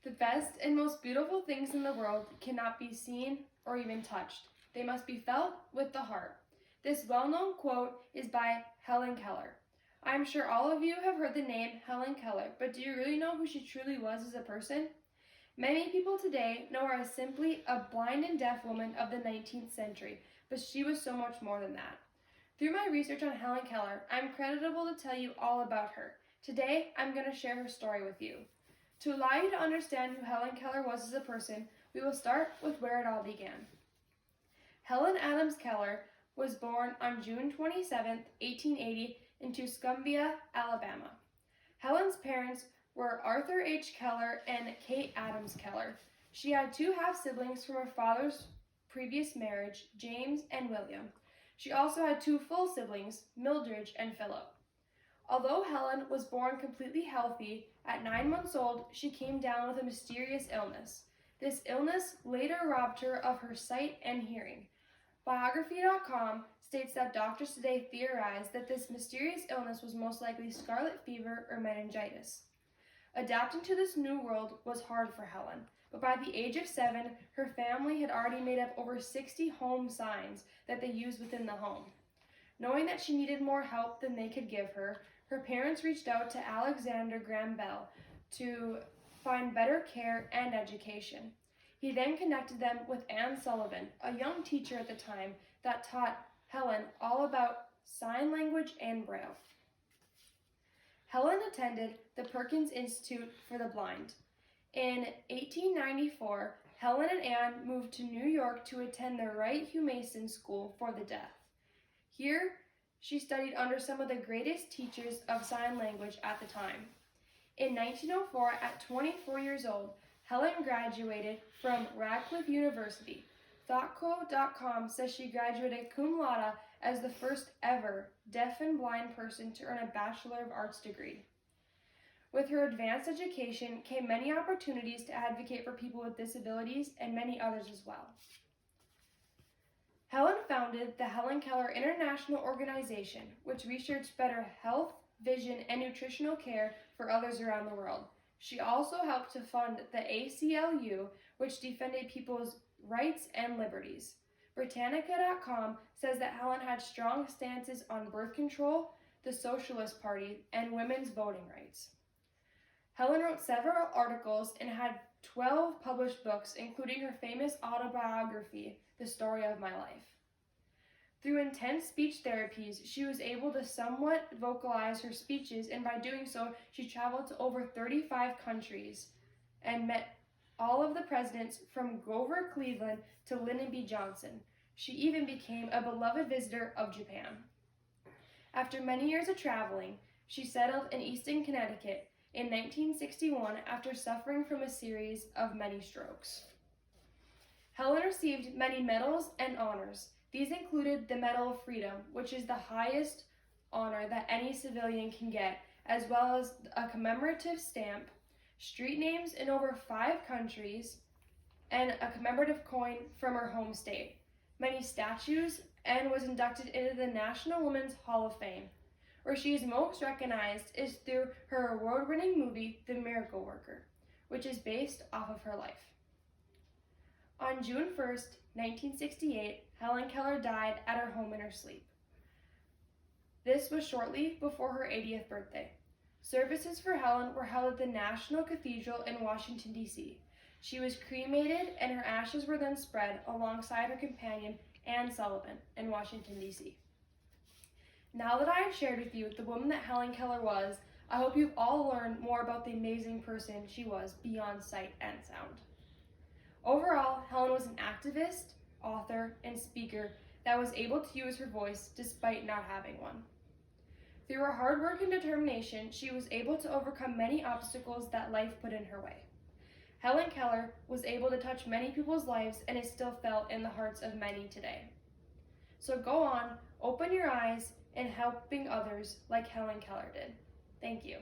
The best and most beautiful things in the world cannot be seen or even touched. They must be felt with the heart. This well-known quote is by Helen Keller. I'm sure all of you have heard the name Helen Keller, but do you really know who she truly was as a person? Many people today know her as simply a blind and deaf woman of the 19th century, but she was so much more than that. Through my research on Helen Keller, I'm creditable to tell you all about her. Today, I'm going to share her story with you. To allow you to understand who Helen Keller was as a person, we will start with where it all began. Helen Adams Keller was born on June 27, 1880, in Tuscumbia, Alabama. Helen's parents were Arthur H. Keller and Kate Adams Keller. She had two half-siblings from her father's previous marriage, James and William. She also had two full siblings, Mildred and Philip. Although Helen was born completely healthy, at 9 months old, she came down with a mysterious illness. This illness later robbed her of her sight and hearing. Biography.com states that doctors today theorize that this mysterious illness was most likely scarlet fever or meningitis. Adapting to this new world was hard for Helen, but by the age of 7, her family had already made up over 60 home signs that they used within the home. Knowing that she needed more help than they could give her, her parents reached out to Alexander Graham Bell to find better care and education. He then connected them with Anne Sullivan, a young teacher at the time that taught Helen all about sign language and Braille. Helen attended the Perkins Institute for the Blind. In 1894, Helen and Anne moved to New York to attend the Wright-Hugh Mason School for the Deaf. Here, she studied under some of the greatest teachers of sign language at the time. In 1904, at 24 years old, Helen graduated from Radcliffe University. ThoughtCo.com says she graduated cum laude as the first ever deaf and blind person to earn a Bachelor of Arts degree. With her advanced education came many opportunities to advocate for people with disabilities and many others as well. Helen founded the Helen Keller International Organization, which researched better health, vision, and nutritional care for others around the world. She also helped to fund the ACLU, which defended people's rights and liberties. Britannica.com says that Helen had strong stances on birth control, the Socialist Party, and women's voting rights. Helen wrote several articles and had 12 published books, including her famous autobiography, The Story of My Life. Through intense speech therapies, she was able to somewhat vocalize her speeches, and by doing so, she traveled to over 35 countries and met all of the presidents from Grover Cleveland to Lyndon B. Johnson. She even became a beloved visitor of Japan. After many years of traveling, she settled in Easton, Connecticut in 1961 after suffering from a series of many strokes. Helen received many medals and honors. These included the Medal of Freedom, which is the highest honor that any civilian can get, as well as a commemorative stamp, street names in over 5 countries, and a commemorative coin from her home state, many statues, and was inducted into the National Women's Hall of Fame. Where she is most recognized is through her award-winning movie, The Miracle Worker, which is based off of her life. On June 1st, 1968, Helen Keller died at her home in her sleep. This was shortly before her 80th birthday. Services for Helen were held at the National Cathedral in Washington, D.C. She was cremated, and her ashes were then spread alongside her companion, Anne Sullivan, in Washington, D.C. Now that I have shared with you the woman that Helen Keller was, I hope you've all learned more about the amazing person she was beyond sight and sound. Overall, Helen was an activist, author, and speaker that was able to use her voice despite not having one. Through her hard work and determination, she was able to overcome many obstacles that life put in her way. Helen Keller was able to touch many people's lives and is still felt in the hearts of many today. So go on, open your eyes, and helping others like Helen Keller did. Thank you.